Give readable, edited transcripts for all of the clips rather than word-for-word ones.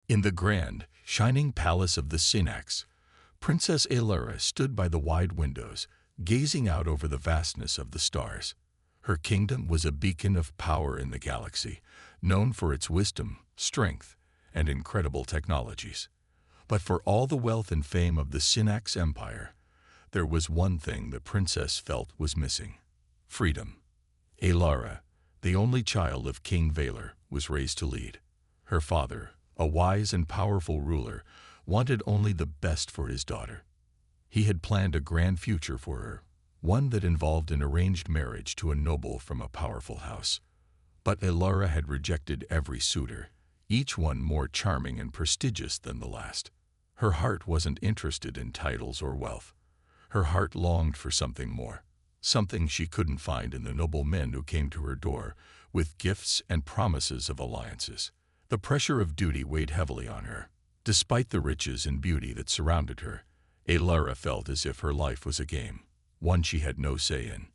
In the grand, shining palace of the Synax, Princess Alara stood by the wide windows, gazing out over the vastness of the stars. Her kingdom was a beacon of power in the galaxy, known for its wisdom, strength, and incredible technologies. But for all the wealth and fame of the Synax Empire, there was one thing the princess felt was missing: freedom. Alara, the only child of King Valor, was raised to lead. Her father, a wise and powerful ruler, wanted only the best for his daughter. He had planned a grand future for her, one that involved an arranged marriage to a noble from a powerful house. But Alara had rejected every suitor, each one more charming and prestigious than the last. Her heart wasn't interested in titles or wealth. Her heart longed for something more, something she couldn't find in the noble men who came to her door with gifts and promises of alliances. The pressure of duty weighed heavily on her. Despite the riches and beauty that surrounded her, Alara felt as if her life was a game, one she had no say in.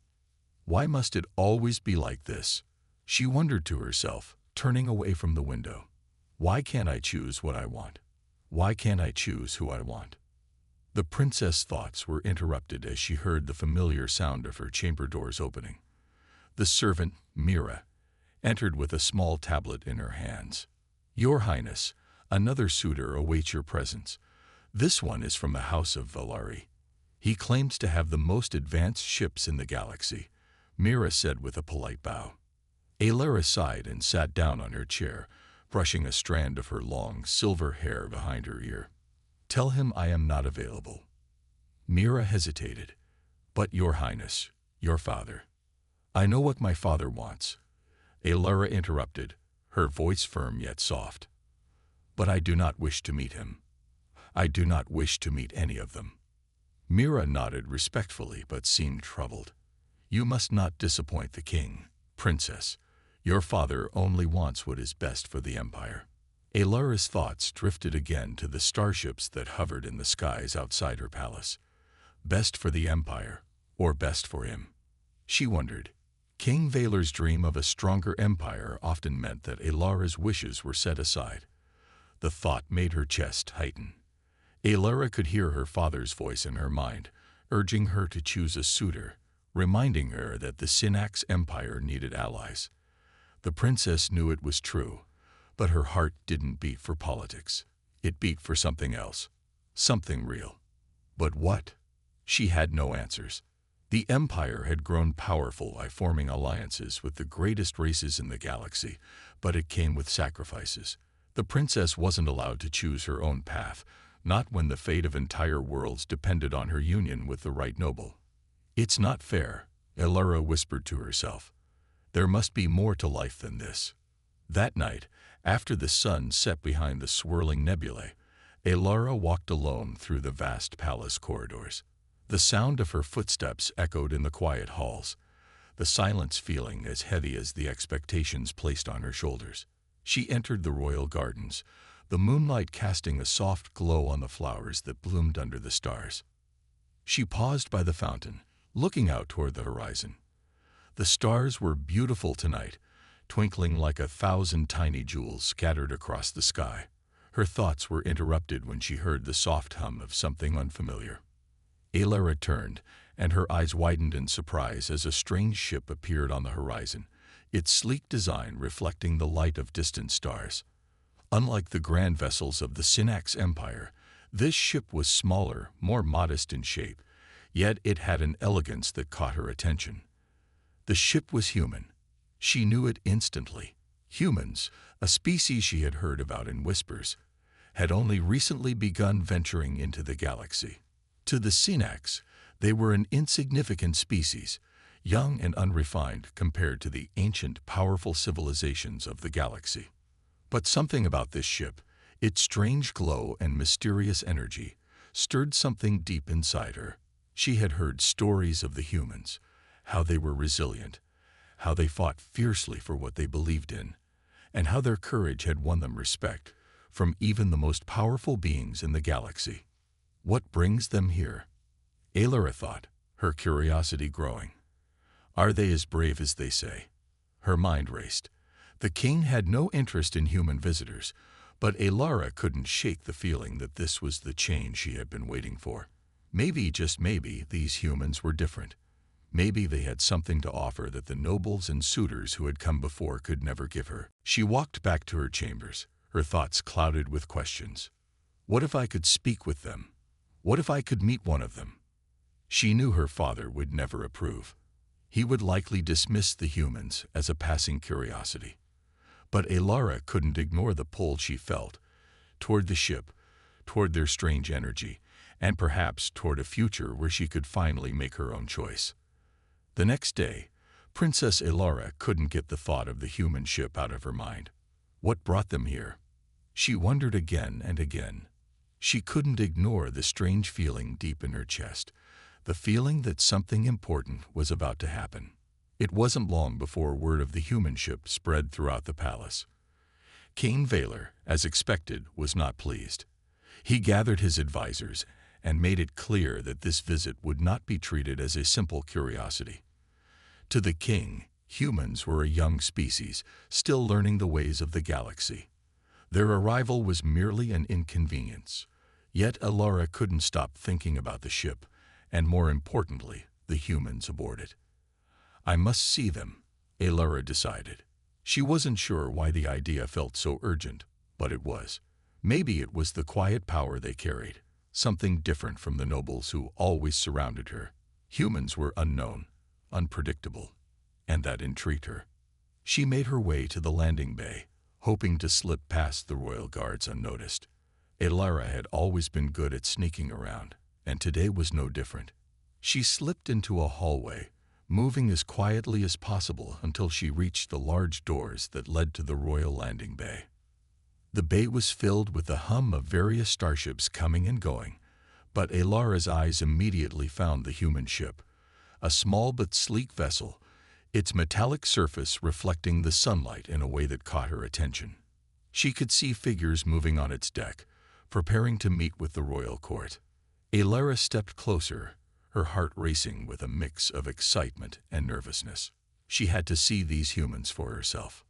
Why must it always be like this? She wondered to herself, turning away from the window. Why can't I choose what I want? Why can't I choose who I want? The princess' thoughts were interrupted as she heard the familiar sound of her chamber doors opening. The servant, Mira, entered with a small tablet in her hands. "Your Highness, another suitor awaits your presence. This one is from the House of Valari. He claims to have the most advanced ships in the galaxy," Mira said with a polite bow. Alara sighed and sat down on her chair, brushing a strand of her long, silver hair behind her ear. "Tell him I am not available." Mira hesitated. "But Your Highness, your father." "I know what my father wants," Alara interrupted, her voice firm yet soft. "But I do not wish to meet him. I do not wish to meet any of them." Mira nodded respectfully but seemed troubled. "You must not disappoint the king, princess. Your father only wants what is best for the empire." Alara's thoughts drifted again to the starships that hovered in the skies outside her palace. Best for the empire, or best for him? She wondered. King Valor's dream of a stronger empire often meant that Alara's wishes were set aside. The thought made her chest tighten. Alara could hear her father's voice in her mind, urging her to choose a suitor, reminding her that the Synax Empire needed allies. The princess knew it was true, but her heart didn't beat for politics. It beat for something else, something real. But what? She had no answers. The empire had grown powerful by forming alliances with the greatest races in the galaxy, but it came with sacrifices. The princess wasn't allowed to choose her own path, not when the fate of entire worlds depended on her union with the right noble. "It's not fair," Alara whispered to herself. "There must be more to life than this." That night, after the sun set behind the swirling nebulae, Alara walked alone through the vast palace corridors. The sound of her footsteps echoed in the quiet halls, the silence feeling as heavy as the expectations placed on her shoulders. She entered the royal gardens, the moonlight casting a soft glow on the flowers that bloomed under the stars. She paused by the fountain, looking out toward the horizon. The stars were beautiful tonight, twinkling like 1,000 tiny jewels scattered across the sky. Her thoughts were interrupted when she heard the soft hum of something unfamiliar. Alara turned, and her eyes widened in surprise as a strange ship appeared on the horizon, its sleek design reflecting the light of distant stars. Unlike the grand vessels of the Synax Empire, this ship was smaller, more modest in shape, yet it had an elegance that caught her attention. The ship was human. She knew it instantly. Humans, a species she had heard about in whispers, had only recently begun venturing into the galaxy. To the Synax, they were an insignificant species, young and unrefined compared to the ancient, powerful civilizations of the galaxy. But something about this ship, its strange glow and mysterious energy, stirred something deep inside her. She had heard stories of the humans, how they were resilient, how they fought fiercely for what they believed in, and how their courage had won them respect from even the most powerful beings in the galaxy. What brings them here? Alara thought, her curiosity growing. Are they as brave as they say? Her mind raced. The king had no interest in human visitors, But Alara couldn't shake the feeling that this was the change she had been waiting for. Maybe, just maybe, these humans were different. Maybe they had something to offer that the nobles and suitors who had come before could never give her. She walked back to her chambers, her thoughts clouded with questions. What if I could speak with them? What if I could meet one of them? She knew her father would never approve. He would likely dismiss the humans as a passing curiosity. But Alara couldn't ignore the pull she felt toward the ship, toward their strange energy, and perhaps toward a future where she could finally make her own choice. The next day, Princess Alara couldn't get the thought of the human ship out of her mind. What brought them here? She wondered again and again. She couldn't ignore the strange feeling deep in her chest, the feeling that something important was about to happen. It wasn't long before word of the human ship spread throughout the palace. King Valor, as expected, was not pleased. He gathered his advisors and made it clear that this visit would not be treated as a simple curiosity. To the king, humans were a young species, still learning the ways of the galaxy. Their arrival was merely an inconvenience. Yet Alara couldn't stop thinking about the ship, and more importantly, the humans aboard it. I must see them, Alara decided. She wasn't sure why the idea felt so urgent, but it was. Maybe it was the quiet power they carried, something different from the nobles who always surrounded her. Humans were unknown, unpredictable, and that intrigued her. She made her way to the landing bay, hoping to slip past the royal guards unnoticed. Alara had always been good at sneaking around, and today was no different. She slipped into a hallway, moving as quietly as possible until she reached the large doors that led to the royal landing bay. The bay was filled with the hum of various starships coming and going, but Alara's eyes immediately found the human ship, a small but sleek vessel, its metallic surface reflecting the sunlight in a way that caught her attention. She could see figures moving on its deck, preparing to meet with the royal court. Alara stepped closer, her heart racing with a mix of excitement and nervousness. She had to see these humans for herself.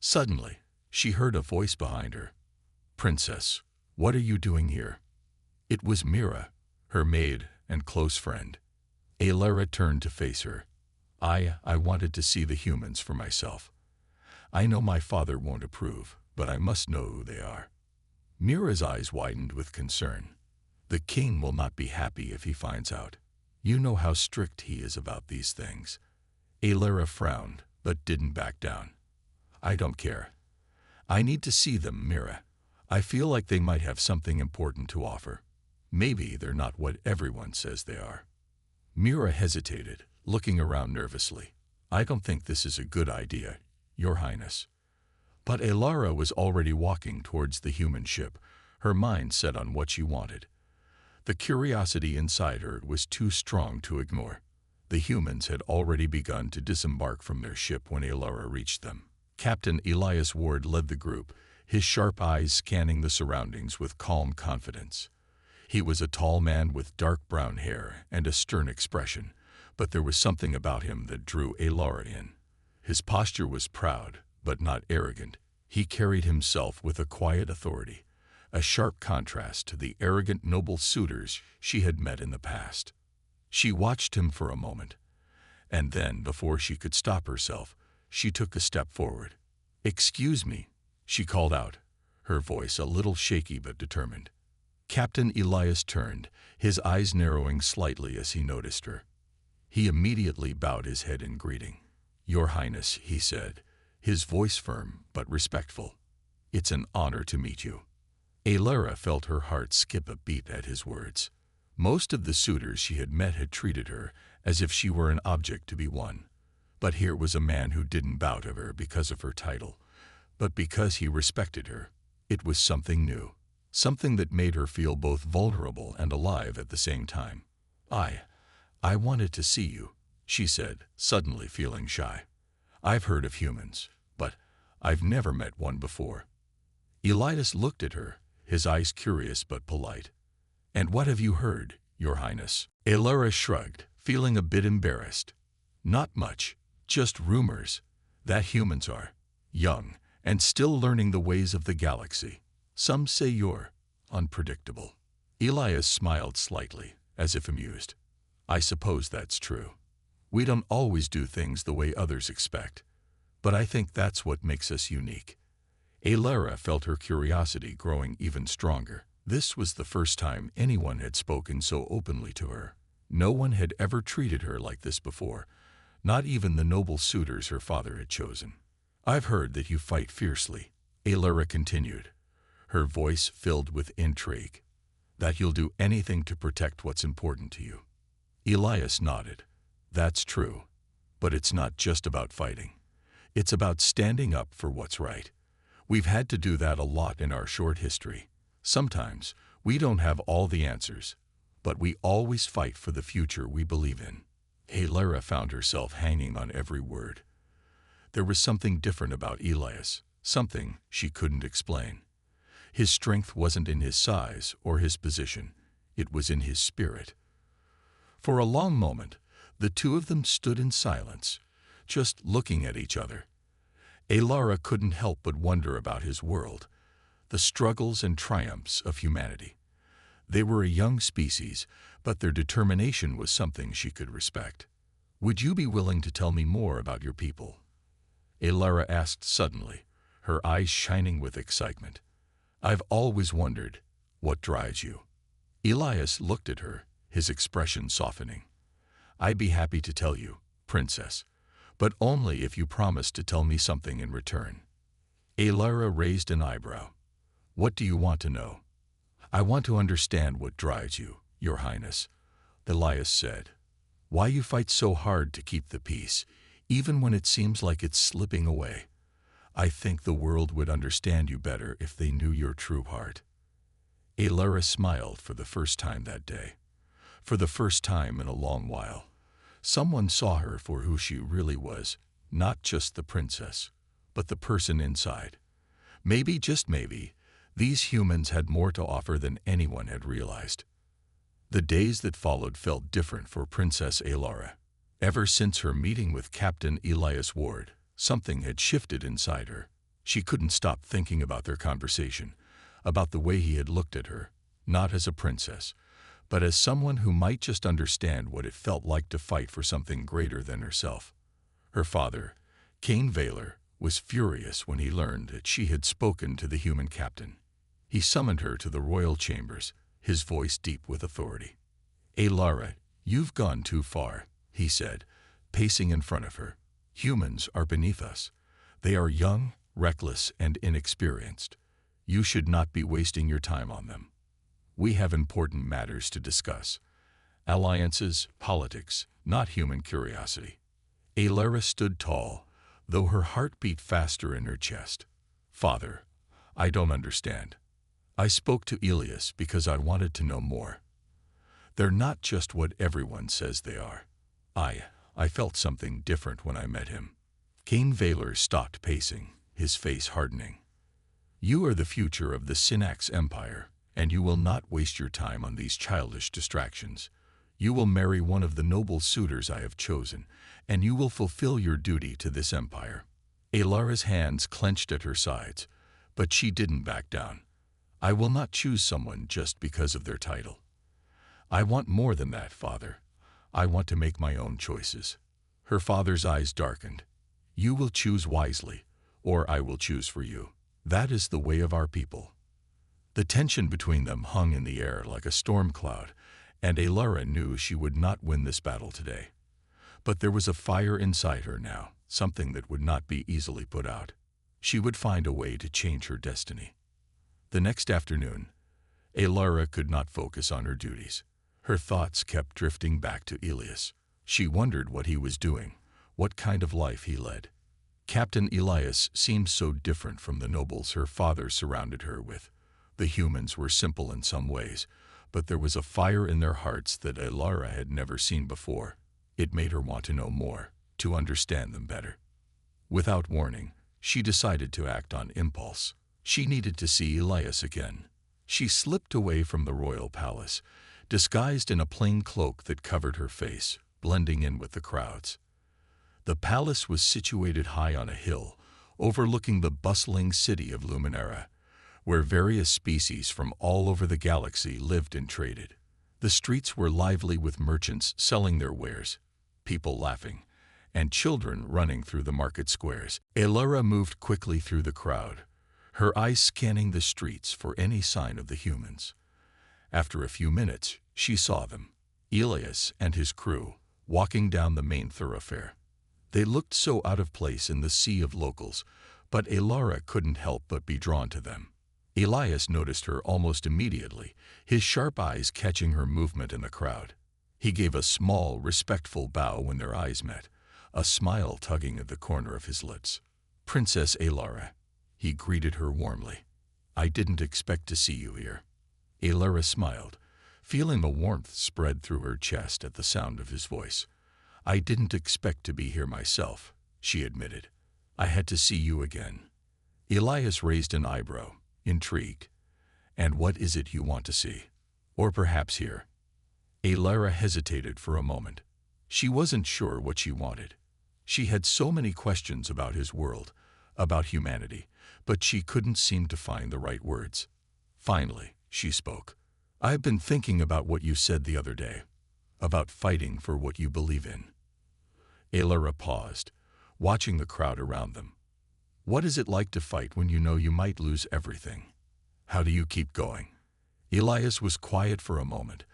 Suddenly, she heard a voice behind her. "Princess, what are you doing here?" It was Mira, her maid and close friend. Alara turned to face her. I wanted to see the humans for myself. I know my father won't approve, but I must know who they are." Mira's eyes widened with concern. "The king will not be happy if he finds out. You know how strict he is about these things." Alara frowned, but didn't back down. "I don't care. I need to see them, Mira. I feel like they might have something important to offer. Maybe they're not what everyone says they are." Mira hesitated, looking around nervously. "I don't think this is a good idea, Your Highness." But Alara was already walking towards the human ship, her mind set on what she wanted. The curiosity inside her was too strong to ignore. The humans had already begun to disembark from their ship when Alara reached them. Captain Elias Ward led the group, his sharp eyes scanning the surroundings with calm confidence. He was a tall man with dark brown hair and a stern expression, but there was something about him that drew Alara in. His posture was proud, but not arrogant. He carried himself with a quiet authority, a sharp contrast to the arrogant noble suitors she had met in the past. She watched him for a moment, and then, before she could stop herself, she took a step forward. "Excuse me," she called out, her voice a little shaky but determined. Captain Elias turned, his eyes narrowing slightly as he noticed her. He immediately bowed his head in greeting. "Your Highness," he said, his voice firm but respectful. "It's an honor to meet you." Alara felt her heart skip a beat at his words. Most of the suitors she had met had treated her as if she were an object to be won. But here was a man who didn't bow to her because of her title, but because he respected her. It was something new, something that made her feel both vulnerable and alive at the same time. I wanted to see you," she said, suddenly feeling shy. "I've heard of humans, but I've never met one before." Elias looked at her, his eyes curious but polite. "And what have you heard, Your Highness?" Alara shrugged, feeling a bit embarrassed. "Not much, just rumors that humans are young and still learning the ways of the galaxy. Some say you're unpredictable." Elias smiled slightly, as if amused. "I suppose that's true. We don't always do things the way others expect, but I think that's what makes us unique." Alara felt her curiosity growing even stronger. This was the first time anyone had spoken so openly to her. No one had ever treated her like this before, not even the noble suitors her father had chosen. "I've heard that you fight fiercely," Alara continued, her voice filled with intrigue. "That you'll do anything to protect what's important to you." Elias nodded. "That's true, but it's not just about fighting. It's about standing up for what's right. We've had to do that a lot in our short history. Sometimes we don't have all the answers, but we always fight for the future we believe in." Alara found herself hanging on every word. There was something different about Elias, something she couldn't explain. His strength wasn't in his size or his position, it was in his spirit. For a long moment, the two of them stood in silence, just looking at each other. Alara couldn't help but wonder about his world, the struggles and triumphs of humanity. They were a young species, but their determination was something she could respect. "Would you be willing to tell me more about your people?" Alara asked suddenly, her eyes shining with excitement. "I've always wondered, what drives you?" Elias looked at her, his expression softening. "I'd be happy to tell you, Princess, but only if you promise to tell me something in return." Alara raised an eyebrow. "What do you want to know?" "I want to understand what drives you, Your Highness," Elias said. "Why you fight so hard to keep the peace, even when it seems like it's slipping away. I think the world would understand you better if they knew your true heart." Alara smiled for the first time that day. For the first time in a long while, someone saw her for who she really was, not just the princess, but the person inside. Maybe, just maybe, these humans had more to offer than anyone had realized. The days that followed felt different for Princess Alara. Ever since her meeting with Captain Elias Ward, something had shifted inside her. She couldn't stop thinking about their conversation, about the way he had looked at her, not as a princess, but as someone who might just understand what it felt like to fight for something greater than herself. Her father, Cain Valor, was furious when he learned that she had spoken to the human captain. He summoned her to the royal chambers, his voice deep with authority. "Alara, you've gone too far," he said, pacing in front of her. "Humans are beneath us. They are young, reckless, and inexperienced. You should not be wasting your time on them. We have important matters to discuss. Alliances, politics, not human curiosity." Alara stood tall, though her heart beat faster in her chest. "Father, I don't understand. I spoke to Elias because I wanted to know more. They're not just what everyone says they are. I felt something different when I met him." Cain Valor stopped pacing, his face hardening. "You are the future of the Synax Empire, and you will not waste your time on these childish distractions. You will marry one of the noble suitors I have chosen, and you will fulfill your duty to this empire." Alara's hands clenched at her sides, but she didn't back down. "I will not choose someone just because of their title. I want more than that, Father. I want to make my own choices." Her father's eyes darkened. "You will choose wisely, or I will choose for you. That is the way of our people." The tension between them hung in the air like a storm cloud, and Alara knew she would not win this battle today. But there was a fire inside her now, something that would not be easily put out. She would find a way to change her destiny. The next afternoon, Alara could not focus on her duties. Her thoughts kept drifting back to Elias. She wondered what he was doing, what kind of life he led. Captain Elias seemed so different from the nobles her father surrounded her with. The humans were simple in some ways, but there was a fire in their hearts that Alara had never seen before. It made her want to know more, to understand them better. Without warning, she decided to act on impulse. She needed to see Elias again. She slipped away from the royal palace, disguised in a plain cloak that covered her face, blending in with the crowds. The palace was situated high on a hill, overlooking the bustling city of Luminera, where various species from all over the galaxy lived and traded. The streets were lively with merchants selling their wares, people laughing, and children running through the market squares. Elara moved quickly through the crowd, her eyes scanning the streets for any sign of the humans. After a few minutes, she saw them, Elias and his crew, walking down the main thoroughfare. They looked so out of place in the sea of locals, but Elara couldn't help but be drawn to them. Elias noticed her almost immediately, his sharp eyes catching her movement in the crowd. He gave a small, respectful bow when their eyes met, a smile tugging at the corner of his lips. "Princess Elara," he greeted her warmly. "I didn't expect to see you here." Elara smiled, feeling a warmth spread through her chest at the sound of his voice. "I didn't expect to be here myself," she admitted. "I had to see you again." Elias raised an eyebrow, intrigued. "And what is it you want to see? Or perhaps hear?" Elara hesitated for a moment. She wasn't sure what she wanted. She had so many questions about his world, about humanity, but she couldn't seem to find the right words. Finally, she spoke. "I've been thinking about what you said the other day, about fighting for what you believe in." Elara paused, watching the crowd around them. "What is it like to fight when you know you might lose everything? How do you keep going?" Elias was quiet for a moment,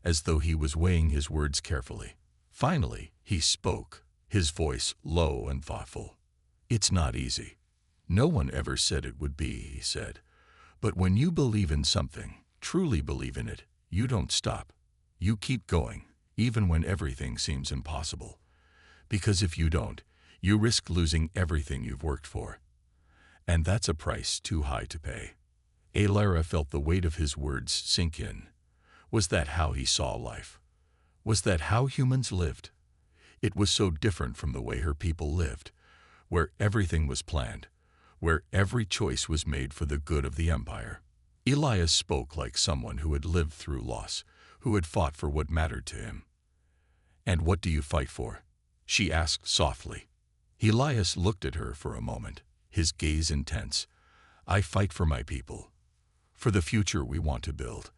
as though he was weighing his words carefully. Finally, he spoke, his voice low and thoughtful. "It's not easy. No one ever said it would be," he said. "But when you believe in something, truly believe in it, you don't stop. You keep going, even when everything seems impossible. Because if you don't, you risk losing everything you've worked for. And that's a price too high to pay." Elara felt the weight of his words sink in. Was that how he saw life? Was that how humans lived? It was so different from the way her people lived, where everything was planned, where every choice was made for the good of the empire. Elias spoke like someone who had lived through loss, who had fought for what mattered to him. "And what do you fight for?" she asked softly. Elias looked at her for a moment, his gaze intense. "I fight for my people, for the future we want to build,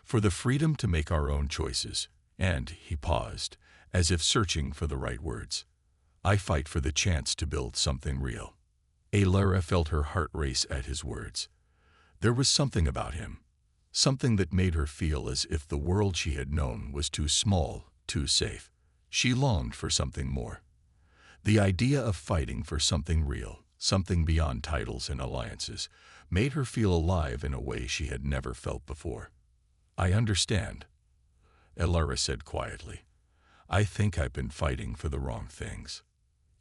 for the freedom to make our own choices." And he paused, as if searching for the right words. "I fight for the chance to build something real." Elara felt her heart race at his words. There was something about him, something that made her feel as if the world she had known was too small, too safe. She longed for something more. The idea of fighting for something real, something beyond titles and alliances, made her feel alive in a way she had never felt before. "I understand," Elara said quietly. "I think I've been fighting for the wrong things."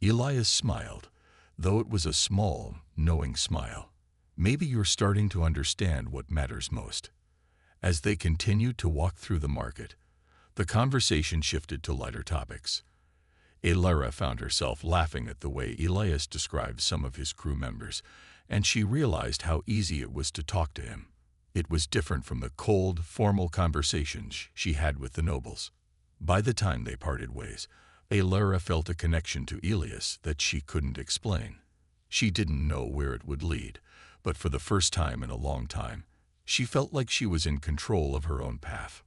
Elias smiled, though it was a small, knowing smile. "Maybe you're starting to understand what matters most." As they continued to walk through the market, the conversation shifted to lighter topics. Elara found herself laughing at the way Elias described some of his crew members, and she realized how easy it was to talk to him. It was different from the cold, formal conversations she had with the nobles. By the time they parted ways, Elara felt a connection to Elias that she couldn't explain. She didn't know where it would lead, but for the first time in a long time, she felt like she was in control of her own path.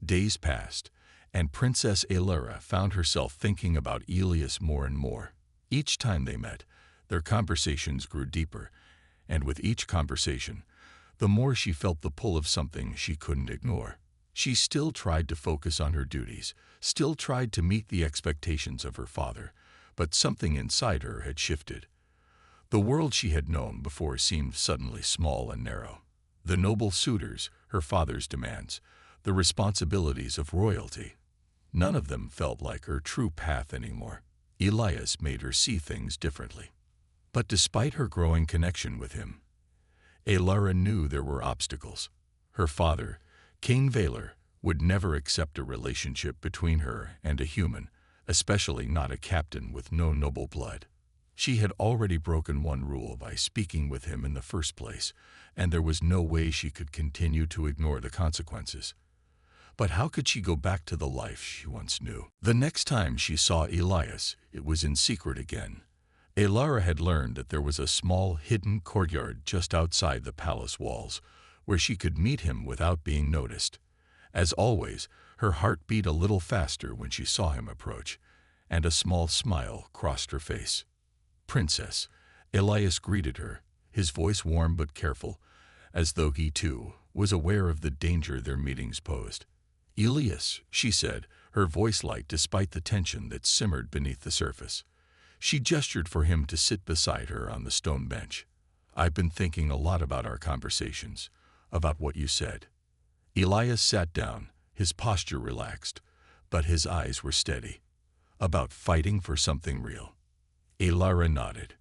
Days passed, and Princess Elara found herself thinking about Elias more and more. Each time they met, their conversations grew deeper, and with each conversation, the more she felt the pull of something she couldn't ignore. She still tried to focus on her duties, still tried to meet the expectations of her father, but something inside her had shifted. The world she had known before seemed suddenly small and narrow. The noble suitors, her father's demands, the responsibilities of royalty. None of them felt like her true path anymore. Elias made her see things differently. But despite her growing connection with him, Elara knew there were obstacles. Her father, King Valor, would never accept a relationship between her and a human, especially not a captain with no noble blood. She had already broken one rule by speaking with him in the first place, and there was no way she could continue to ignore the consequences. But how could she go back to the life she once knew? The next time she saw Elias, it was in secret again. Alara had learned that there was a small hidden courtyard just outside the palace walls, where she could meet him without being noticed. As always, her heart beat a little faster when she saw him approach, and a small smile crossed her face. "Princess," Elias greeted her, his voice warm but careful, as though he, too, was aware of the danger their meetings posed. "Elias," she said, her voice light despite the tension that simmered beneath the surface. She gestured for him to sit beside her on the stone bench. "I've been thinking a lot about our conversations, about what you said." Elias sat down, his posture relaxed, but his eyes were steady. "About fighting for something real." Alara nodded.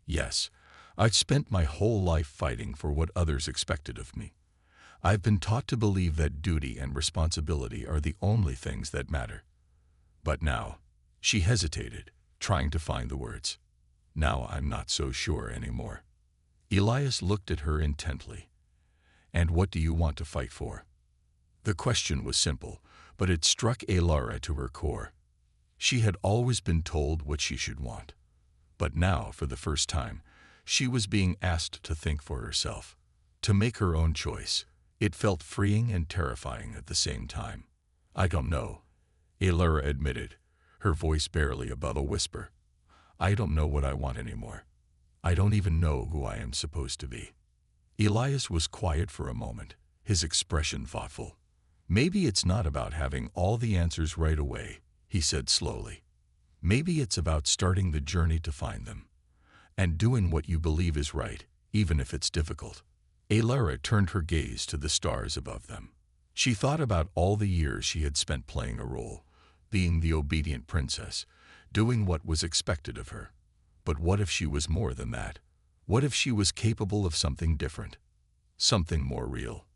"Yes, I've spent my whole life fighting for what others expected of me. I've been taught to believe that duty and responsibility are the only things that matter. But now," she hesitated, trying to find the words. "Now I'm not so sure anymore." Elias looked at her intently. "And what do you want to fight for?" The question was simple, but it struck Alara to her core. She had always been told what she should want. But now, for the first time, she was being asked to think for herself, to make her own choice. It felt freeing and terrifying at the same time. "I don't know," Alara admitted, her voice barely above a whisper. "I don't know what I want anymore. I don't even know who I am supposed to be." Elias was quiet for a moment, his expression thoughtful. "Maybe it's not about having all the answers right away," he said slowly. "Maybe it's about starting the journey to find them, and doing what you believe is right, even if it's difficult." Alara turned her gaze to the stars above them. She thought about all the years she had spent playing a role, being the obedient princess, doing what was expected of her. But what if she was more than that? What if she was capable of something different? Something more real?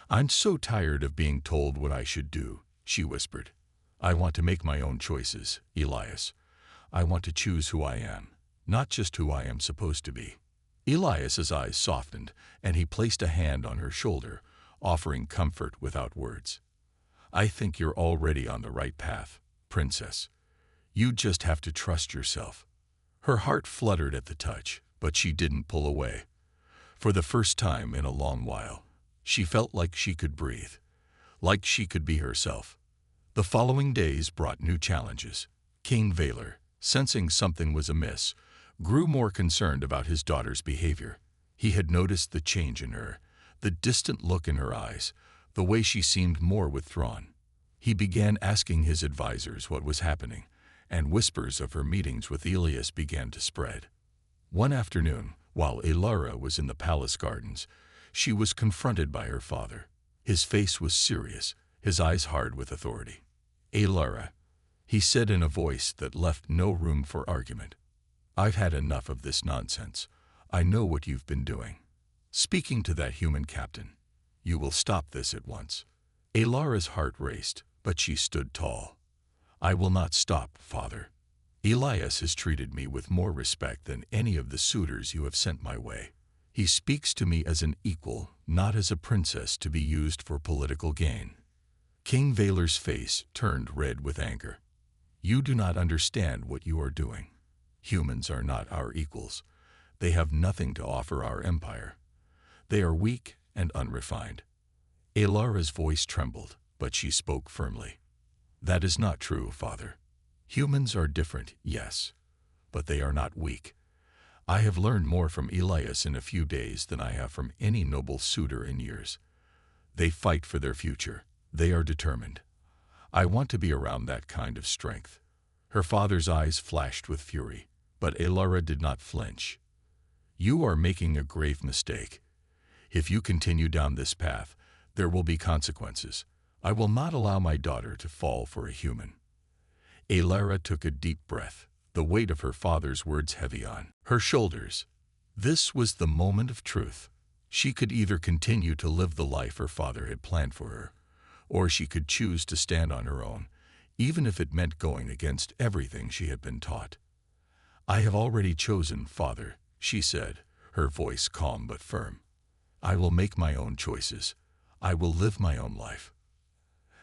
"I'm so tired of being told what I should do," she whispered. "I want to make my own choices, Elias. I want to choose who I am, not just who I am supposed to be." Elias's eyes softened, and he placed a hand on her shoulder, offering comfort without words. "I think you're already on the right path, princess. You just have to trust yourself." Her heart fluttered at the touch, but she didn't pull away. For the first time in a long while, she felt like she could breathe, like she could be herself. The following days brought new challenges. King Valor, sensing something was amiss, grew more concerned about his daughter's behavior. He had noticed the change in her, the distant look in her eyes, the way she seemed more withdrawn. He began asking his advisors what was happening, and whispers of her meetings with Elias began to spread. One afternoon, while Alara was in the palace gardens, she was confronted by her father. His face was serious, his eyes hard with authority. "Alara," he said in a voice that left no room for argument, "I've had enough of this nonsense. I know what you've been doing. Speaking to that human captain. You will stop this at once." Alara's heart raced, but she stood tall. "I will not stop, father. Elias has treated me with more respect than any of the suitors you have sent my way. He speaks to me as an equal, not as a princess to be used for political gain." King Valor's face turned red with anger. "You do not understand what you are doing. Humans are not our equals. They have nothing to offer our empire. They are weak and unrefined." Alara's voice trembled, but she spoke firmly. "That is not true, father. Humans are different, yes, but they are not weak. I have learned more from Elias in a few days than I have from any noble suitor in years. They fight for their future. They are determined. I want to be around that kind of strength." Her father's eyes flashed with fury, but Alara did not flinch. "You are making a grave mistake. If you continue down this path, there will be consequences. I will not allow my daughter to fall for a human." Alara took a deep breath, the weight of her father's words heavy on her shoulders. This was the moment of truth. She could either continue to live the life her father had planned for her, or she could choose to stand on her own, even if it meant going against everything she had been taught. "I have already chosen, father," she said, her voice calm but firm. "I will make my own choices. I will live my own life."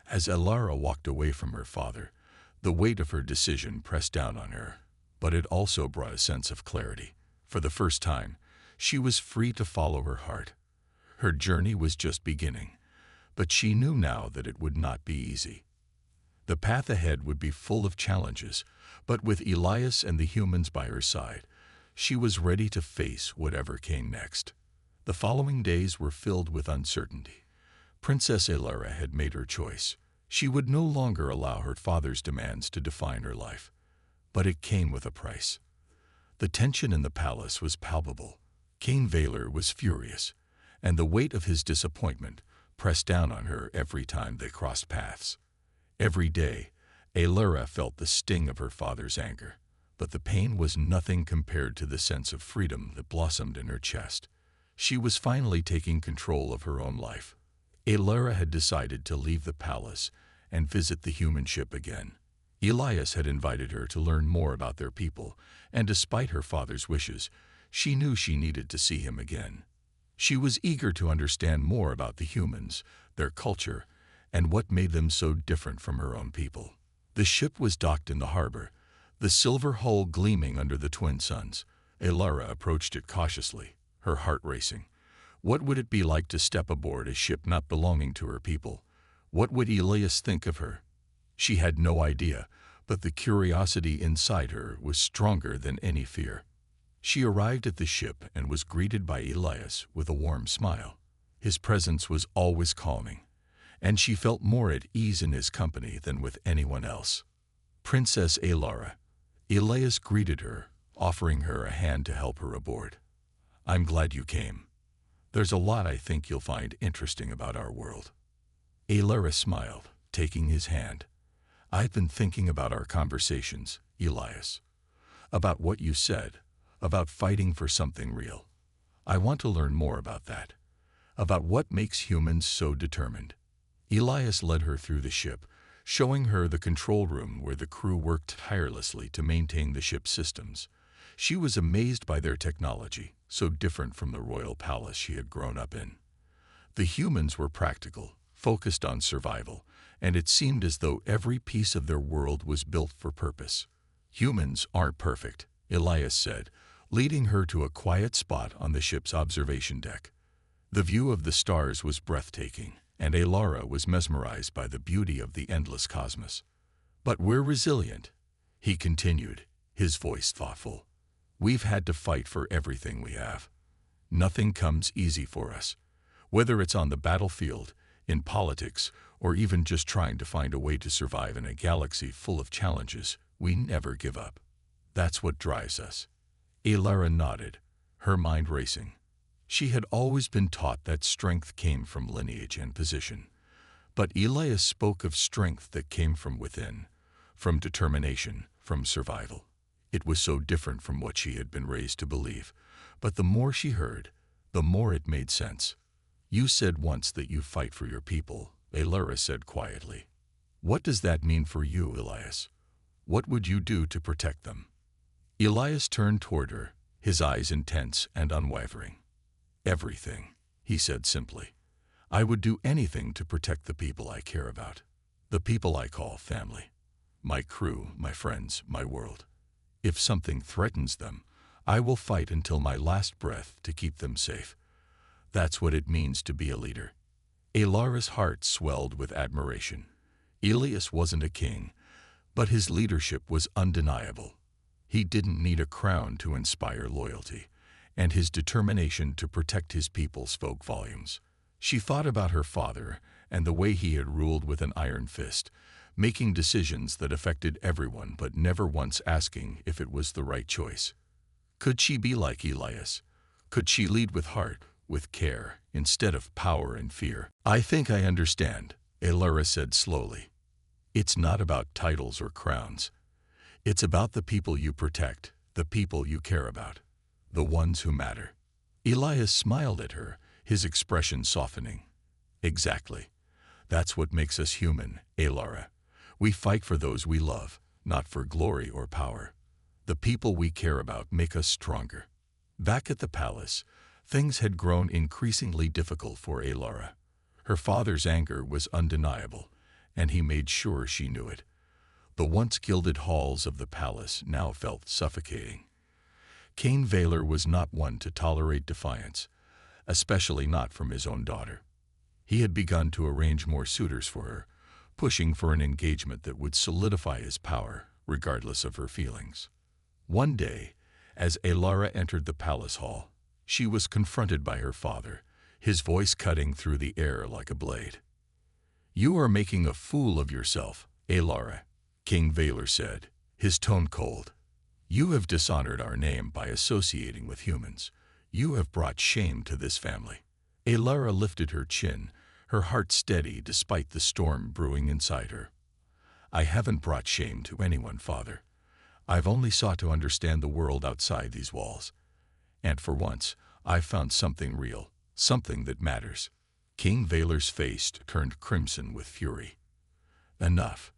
As Alara walked away from her father, the weight of her decision pressed down on her. but it also brought a sense of clarity. For the first time, she was free to follow her heart. Her journey was just beginning, but she knew now that it would not be easy. The path ahead would be full of challenges, but with Elias and the humans by her side, she was ready to face whatever came next. The following days were filled with uncertainty. Princess Elara had made her choice. She would no longer allow her father's demands to define her life. But it came with a price. The tension in the palace was palpable. King Valor was furious, and the weight of his disappointment pressed down on her every time they crossed paths. Every day, Elara felt the sting of her father's anger, but the pain was nothing compared to the sense of freedom that blossomed in her chest. She was finally taking control of her own life. Elara had decided to leave the palace and visit the human ship again. Elias had invited her to learn more about their people, and despite her father's wishes, she knew she needed to see him again. She was eager to understand more about the humans, their culture, and what made them so different from her own people. The ship was docked in the harbor, the silver hull gleaming under the twin suns. Elara approached it cautiously, her heart racing. What would it be like to step aboard a ship not belonging to her people? What would Elias think of her? She had no idea, but the curiosity inside her was stronger than any fear. She arrived at the ship and was greeted by Elias with a warm smile. His presence was always calming, and she felt more at ease in his company than with anyone else. Princess Elara. Elias greeted her, offering her a hand to help her aboard. "I'm glad you came. There's a lot I think you'll find interesting about our world." Elara smiled, taking his hand. "I've been thinking about our conversations, Elias. About what you said, about fighting for something real. I want to learn more about that, about what makes humans so determined." Elias led her through the ship, showing her the control room where the crew worked tirelessly to maintain the ship's systems. She was amazed by their technology, so different from the royal palace she had grown up in. The humans were practical, focused on survival, and it seemed as though every piece of their world was built for purpose. "Humans aren't perfect," Elias said, leading her to a quiet spot on the ship's observation deck. The view of the stars was breathtaking, and Elara was mesmerized by the beauty of the endless cosmos. "But we're resilient," he continued, his voice thoughtful. "We've had to fight for everything we have. Nothing comes easy for us. Whether it's on the battlefield, in politics, or even just trying to find a way to survive in a galaxy full of challenges, we never give up. That's what drives us." Elara nodded, her mind racing. She had always been taught that strength came from lineage and position. But Elias spoke of strength that came from within, from determination, from survival. It was so different from what she had been raised to believe, but the more she heard, the more it made sense. "You said once that you fight for your people," Elara said quietly. "What does that mean for you, Elias? What would you do to protect them?" Elias turned toward her, his eyes intense and unwavering. "Everything," he said simply. "I would do anything to protect the people I care about, the people I call family, my crew, my friends, my world. If something threatens them, I will fight until my last breath to keep them safe. That's what it means to be a leader." Elara's heart swelled with admiration. Elias wasn't a king, but his leadership was undeniable. He didn't need a crown to inspire loyalty, and his determination to protect his people spoke volumes. She thought about her father and the way he had ruled with an iron fist, making decisions that affected everyone but never once asking if it was the right choice. Could she be like Elias? Could she lead with heart, with care, instead of power and fear? "I think I understand," Elara said slowly. "It's not about titles or crowns. It's about the people you protect, the people you care about, the ones who matter." Elias smiled at her, his expression softening. "Exactly. That's what makes us human, Elara. We fight for those we love, not for glory or power. The people we care about make us stronger." Back at the palace, things had grown increasingly difficult for Elara. Her father's anger was undeniable, and he made sure she knew it. The once gilded halls of the palace now felt suffocating. King Valor was not one to tolerate defiance, especially not from his own daughter. He had begun to arrange more suitors for her, pushing for an engagement that would solidify his power, regardless of her feelings. One day, as Elara entered the palace hall, she was confronted by her father, his voice cutting through the air like a blade. "You are making a fool of yourself, Elara," King Valor said, his tone cold. "You have dishonored our name by associating with humans. You have brought shame to this family." Elara lifted her chin, her heart steady despite the storm brewing inside her. "I haven't brought shame to anyone, Father. I've only sought to understand the world outside these walls. And for once, I've found something real, something that matters." King Valor's face turned crimson with fury. "Enough.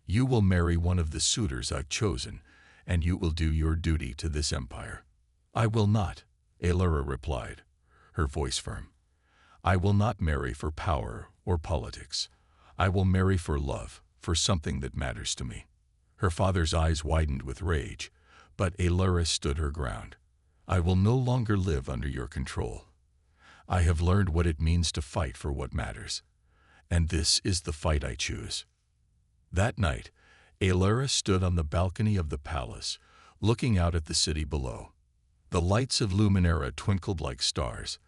You will marry one of the suitors I've chosen, and you will do your duty to this empire." "I will not," Elara replied, her voice firm. "I will not marry for power or politics. I will marry for love, for something that matters to me." Her father's eyes widened with rage, but Elara stood her ground. "I will no longer live under your control. I have learned what it means to fight for what matters, and this is the fight I choose." That night, Elara stood on the balcony of the palace, looking out at the city below. The lights of Luminera twinkled like stars,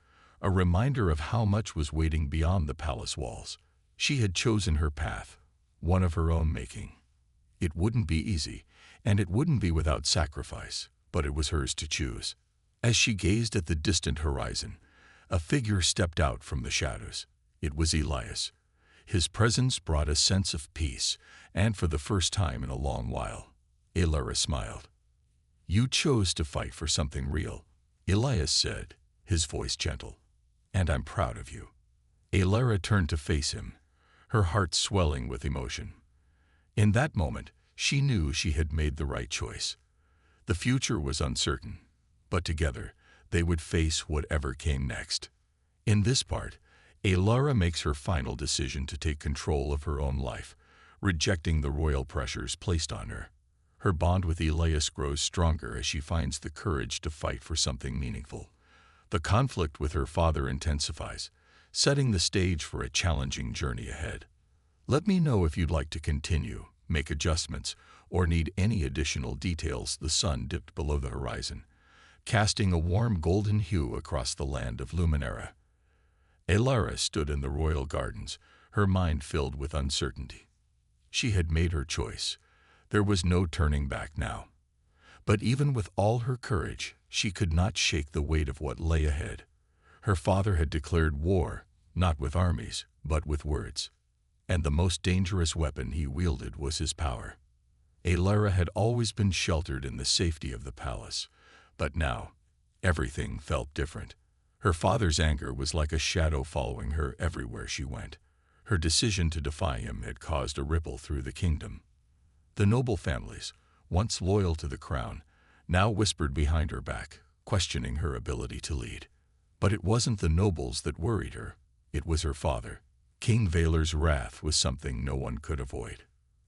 a reminder of how much was waiting beyond the palace walls. She had chosen her path, one of her own making. It wouldn't be easy, and it wouldn't be without sacrifice, but it was hers to choose. As she gazed at the distant horizon, a figure stepped out from the shadows. It was Elias. His presence brought a sense of peace, and for the first time in a long while, Elara smiled. "You chose to fight for something real," Elias said, his voice gentle, "and I'm proud of you." Elara turned to face him, her heart swelling with emotion. In that moment, she knew she had made the right choice. The future was uncertain, but together, they would face whatever came next. In this part, Elara makes her final decision to take control of her own life, rejecting the royal pressures placed on her. Her bond with Elias grows stronger as she finds the courage to fight for something meaningful. The conflict with her father intensifies, setting the stage for a challenging journey ahead. Let me know if you'd like to continue, make adjustments, or need any additional details. The sun dipped below the horizon, casting a warm golden hue across the land of Luminera. Elara stood in the royal gardens, her mind filled with uncertainty. She had made her choice. There was no turning back now. But even with all her courage, she could not shake the weight of what lay ahead. Her father had declared war, not with armies, but with words. And the most dangerous weapon he wielded was his power. Elara had always been sheltered in the safety of the palace, but now, everything felt different. Her father's anger was like a shadow following her everywhere she went. Her decision to defy him had caused a ripple through the kingdom. The noble families, once loyal to the crown, now whispered behind her back, questioning her ability to lead. But it wasn't the nobles that worried her. It was her father. King Valor's wrath was something no one could avoid.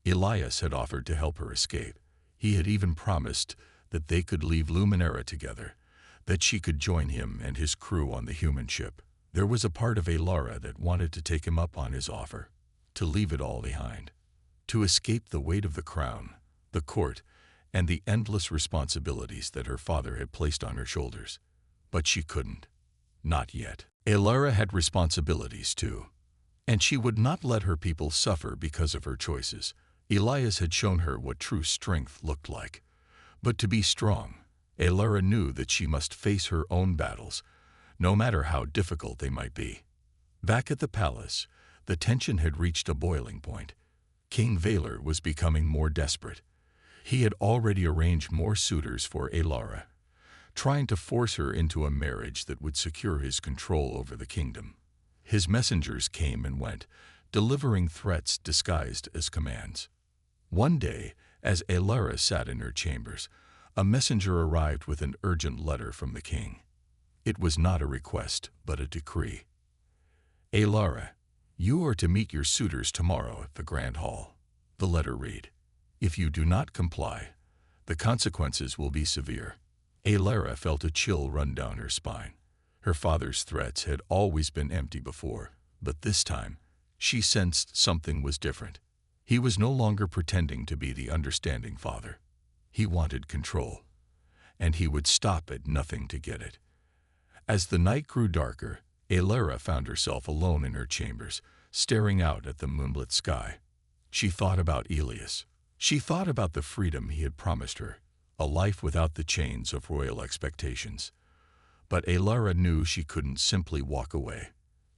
Elias had offered to help her escape. He had even promised that they could leave Luminera together, that she could join him and his crew on the human ship. There was a part of Elara that wanted to take him up on his offer, to leave it all behind, to escape the weight of the crown, the court, and the endless responsibilities that her father had placed on her shoulders. But she couldn't. Not yet. Elara had responsibilities too, and she would not let her people suffer because of her choices. Elias had shown her what true strength looked like. But to be strong, Elara knew that she must face her own battles, no matter how difficult they might be. Back at the palace, the tension had reached a boiling point. King Valor was becoming more desperate. He had already arranged more suitors for Elara, trying to force her into a marriage that would secure his control over the kingdom. His messengers came and went, delivering threats disguised as commands. One day, as Elara sat in her chambers, a messenger arrived with an urgent letter from the king. It was not a request, but a decree. "Elara, you are to meet your suitors tomorrow at the Grand Hall," the letter read. If you do not comply, the consequences will be severe. Alara felt a chill run down her spine. Her father's threats had always been empty before, but this time, she sensed something was different. He was no longer pretending to be the understanding father. He wanted control, and he would stop at nothing to get it. As the night grew darker, Alara found herself alone in her chambers, staring out at the moonlit sky. She thought about Elias. She thought about the freedom he had promised her, a life without the chains of royal expectations. But Alara knew she couldn't simply walk away.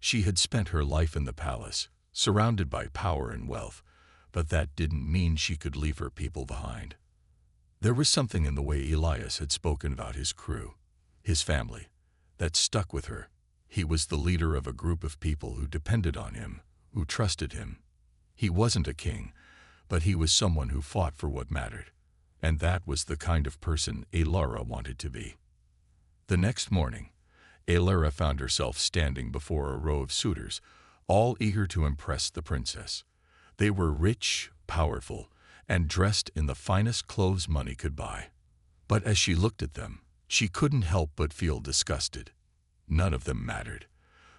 She had spent her life in the palace, surrounded by power and wealth, but that didn't mean she could leave her people behind. There was something in the way Elias had spoken about his crew, his family, that stuck with her. He was the leader of a group of people who depended on him, who trusted him. He wasn't a king, but he was someone who fought for what mattered, and that was the kind of person Alara wanted to be. The next morning, Alara found herself standing before a row of suitors, all eager to impress the princess. They were rich, powerful, and dressed in the finest clothes money could buy. But as she looked at them, she couldn't help but feel disgusted. None of them mattered.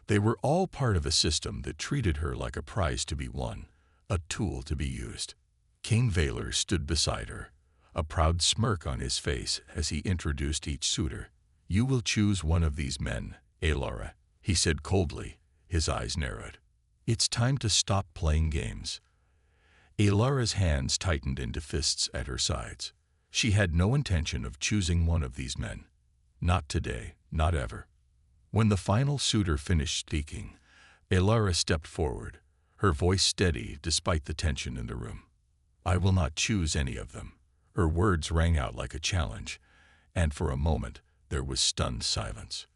They were all part of a system that treated her like a prize to be won, a tool to be used. King Valor stood beside her, a proud smirk on his face as he introduced each suitor. "You will choose one of these men, Alara," he said coldly, his eyes narrowed. "It's time to stop playing games." Alara's hands tightened into fists at her sides. She had no intention of choosing one of these men. Not today, not ever. When the final suitor finished speaking, Alara stepped forward, her voice steady despite the tension in the room. "I will not choose any of them." Her words rang out like a challenge, and for a moment there was stunned silence.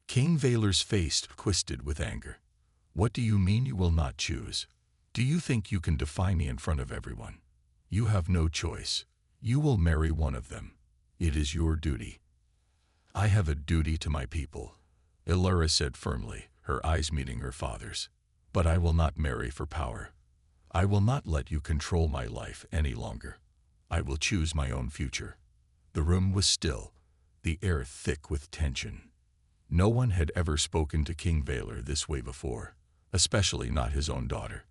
King Valor's face twisted with anger. "What do you mean you will not choose? Do you think you can defy me in front of everyone? You have no choice. You will marry one of them. It is your duty." "I have a duty to my people," Alara said firmly, her eyes meeting her father's. "But I will not marry for power. I will not let you control my life any longer. I will choose my own future." The room was still, the air thick with tension. No one had ever spoken to King Valor this way before, especially not his own daughter.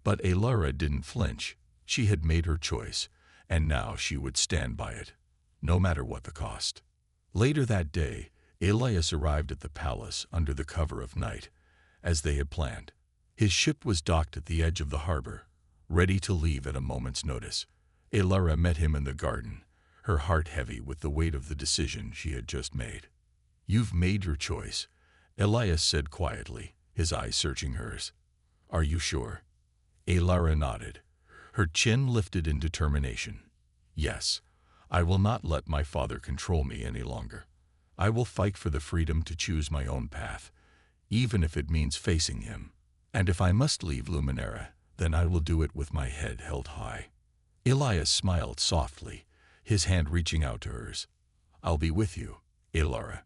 But Alara didn't flinch. She had made her choice, and now she would stand by it, no matter what the cost. Later that day, Elias arrived at the palace under the cover of night, as they had planned. His ship was docked at the edge of the harbor, ready to leave at a moment's notice. Alara met him in the garden, her heart heavy with the weight of the decision she had just made. "You've made your choice," Elias said quietly, his eyes searching hers. "Are you sure?" Alara nodded, her chin lifted in determination. "Yes, I will not let my father control me any longer. I will fight for the freedom to choose my own path, even if it means facing him. And if I must leave Luminera, then I will do it with my head held high." Elias smiled softly, his hand reaching out to hers. "I'll be with you, Alara,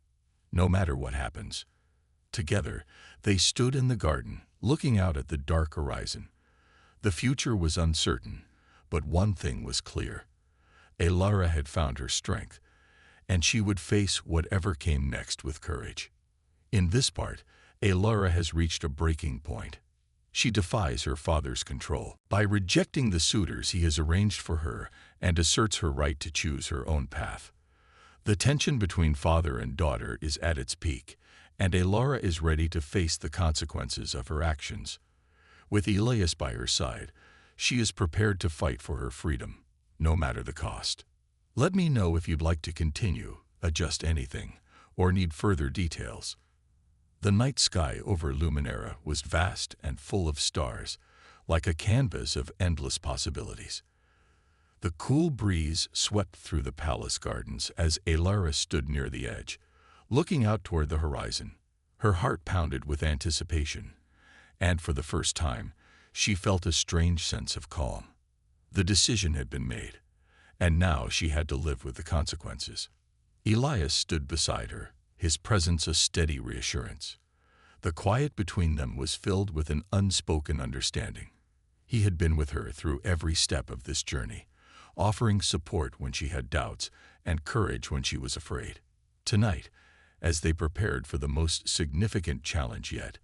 no matter what happens." Together, they stood in the garden, looking out at the dark horizon. The future was uncertain, but one thing was clear. Alara had found her strength, and she would face whatever came next with courage. In this part, Alara has reached a breaking point. She defies her father's control by rejecting the suitors he has arranged for her and asserts her right to choose her own path. The tension between father and daughter is at its peak, and Alara is ready to face the consequences of her actions. With Elias by her side, she is prepared to fight for her freedom, no matter the cost. Let me know if you'd like to continue, adjust anything, or need further details. The night sky over Luminera was vast and full of stars, like a canvas of endless possibilities. The cool breeze swept through the palace gardens as Alara stood near the edge, looking out toward the horizon. Her heart pounded with anticipation, and for the first time, she felt a strange sense of calm. The decision had been made, and now she had to live with the consequences. Elias stood beside her, his presence a steady reassurance. The quiet between them was filled with an unspoken understanding. He had been with her through every step of this journey, offering support when she had doubts and courage when she was afraid. Tonight, as they prepared for the most significant challenge yet,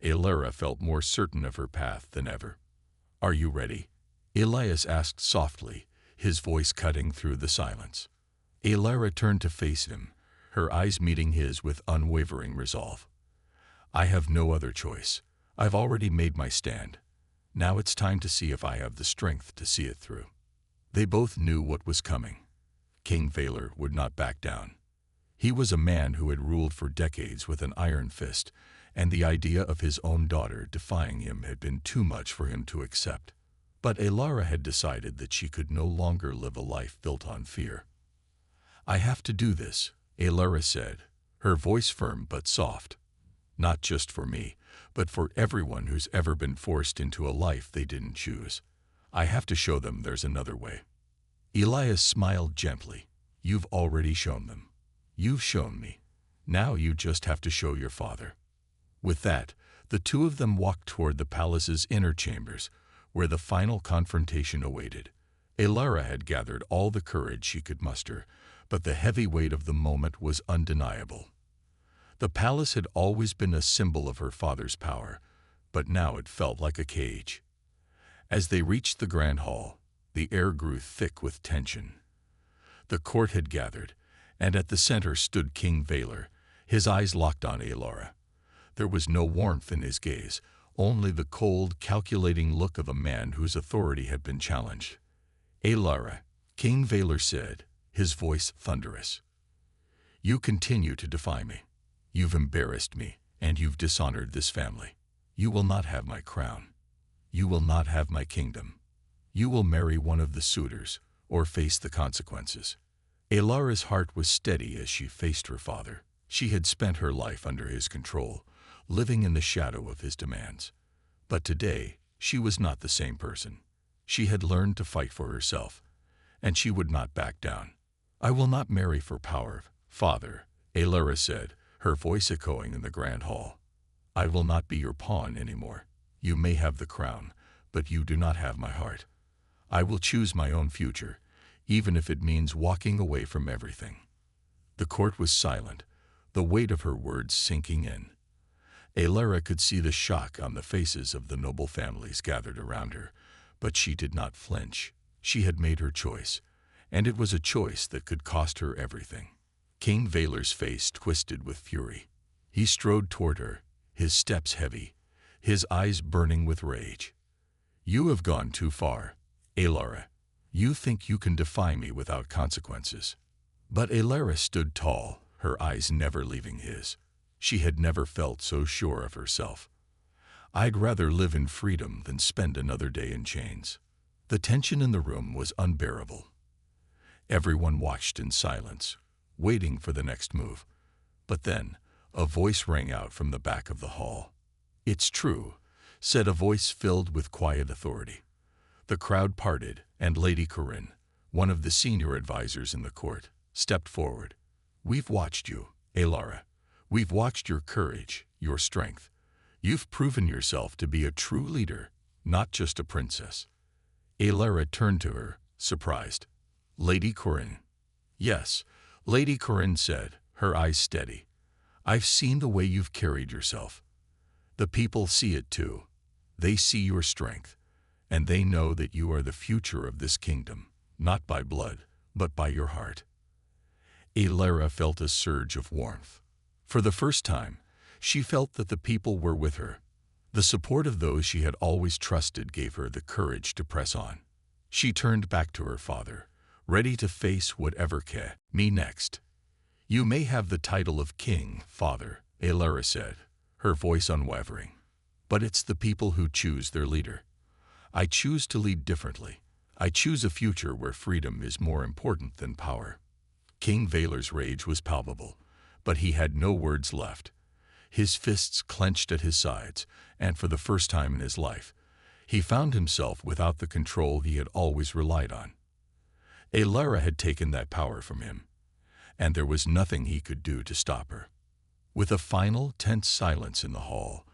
Alara felt more certain of her path than ever. "Are you ready?" Elias asked softly, his voice cutting through the silence. Alara turned to face him, her eyes meeting his with unwavering resolve. "I have no other choice. I've already made my stand. Now it's time to see if I have the strength to see it through." They both knew what was coming. King Valor would not back down. He was a man who had ruled for decades with an iron fist, and the idea of his own daughter defying him had been too much for him to accept. But Alara had decided that she could no longer live a life built on fear. "I have to do this," Alara said, her voice firm but soft. "Not just for me, but for everyone who's ever been forced into a life they didn't choose. I have to show them there's another way." Elias smiled gently. "You've already shown them. You've shown me. Now you just have to show your father." With that, the two of them walked toward the palace's inner chambers, where the final confrontation awaited. Alara had gathered all the courage she could muster, but the heavy weight of the moment was undeniable. The palace had always been a symbol of her father's power, but now it felt like a cage. As they reached the grand hall, the air grew thick with tension. The court had gathered, and at the center stood King Valor, his eyes locked on Alara. There was no warmth in his gaze, only the cold, calculating look of a man whose authority had been challenged. "Alara," King Valor said, his voice thunderous. "You continue to defy me. You've embarrassed me, and you've dishonored this family. You will not have my crown. You will not have my kingdom. You will marry one of the suitors, or face the consequences." Alara's heart was steady as she faced her father. She had spent her life under his control, living in the shadow of his demands. But today, she was not the same person. She had learned to fight for herself, and she would not back down. "I will not marry for power, father," Alara said, her voice echoing in the grand hall. "I will not be your pawn anymore. You may have the crown, but you do not have my heart. I will choose my own future, even if it means walking away from everything." The court was silent, the weight of her words sinking in. Alara could see the shock on the faces of the noble families gathered around her, but she did not flinch. She had made her choice, and it was a choice that could cost her everything. King Valor's face twisted with fury. He strode toward her, his steps heavy, his eyes burning with rage. "You have gone too far, Alara. You think you can defy me without consequences." But Alara stood tall, her eyes never leaving his. She had never felt so sure of herself. "I'd rather live in freedom than spend another day in chains." The tension in the room was unbearable. Everyone watched in silence, waiting for the next move. But then, a voice rang out from the back of the hall. "It's true," said a voice filled with quiet authority. The crowd parted, and Lady Corinne, one of the senior advisors in the court, stepped forward. "We've watched you, Alara. We've watched your courage, your strength. You've proven yourself to be a true leader, not just a princess." Alara turned to her, surprised. "Lady Corinne." "Yes," Lady Corinne said, her eyes steady. "I've seen the way you've carried yourself. The people see it too. They see your strength, and they know that you are the future of this kingdom, not by blood, but by your heart." Alara felt a surge of warmth. For the first time, she felt that the people were with her. The support of those she had always trusted gave her the courage to press on. She turned back to her father, ready to face whatever came next. "You may have the title of king, father," Alara said, her voice unwavering. "But it's the people who choose their leader. I choose to lead differently. I choose a future where freedom is more important than power." King Valor's rage was palpable, but he had no words left. His fists clenched at his sides, and for the first time in his life, he found himself without the control he had always relied on. Alara had taken that power from him, and there was nothing he could do to stop her. With a final, tense silence in the hall,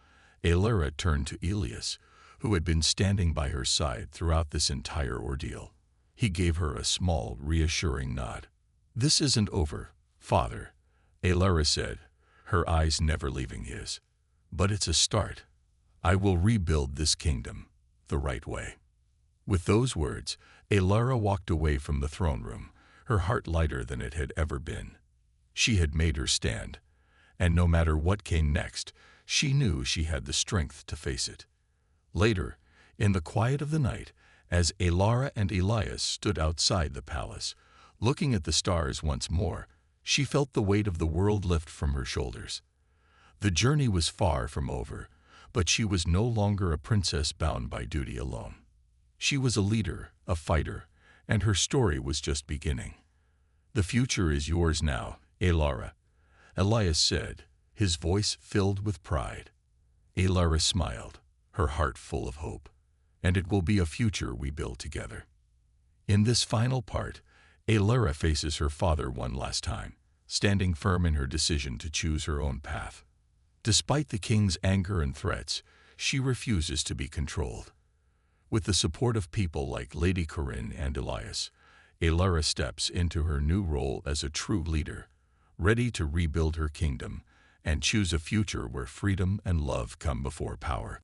Alara turned to Elias, who had been standing by her side throughout this entire ordeal. He gave her a small, reassuring nod. "This isn't over, Father," Alara said, her eyes never leaving his. "But it's a start. I will rebuild this kingdom the right way." With those words, Alara walked away from the throne room, her heart lighter than it had ever been. She had made her stand, and no matter what came next, she knew she had the strength to face it. Later, in the quiet of the night, as Alara and Elias stood outside the palace, looking at the stars once more, she felt the weight of the world lift from her shoulders. The journey was far from over, but she was no longer a princess bound by duty alone. She was a leader, a fighter, and her story was just beginning. "The future is yours now, Alara," Elias said, his voice filled with pride. Alara smiled, her heart full of hope. "And it will be a future we build together." In this final part, Alara faces her father one last time, standing firm in her decision to choose her own path. Despite the king's anger and threats, she refuses to be controlled. With the support of people like Lady Corinne and Elias, Alara steps into her new role as a true leader, ready to rebuild her kingdom and choose a future where freedom and love come before power.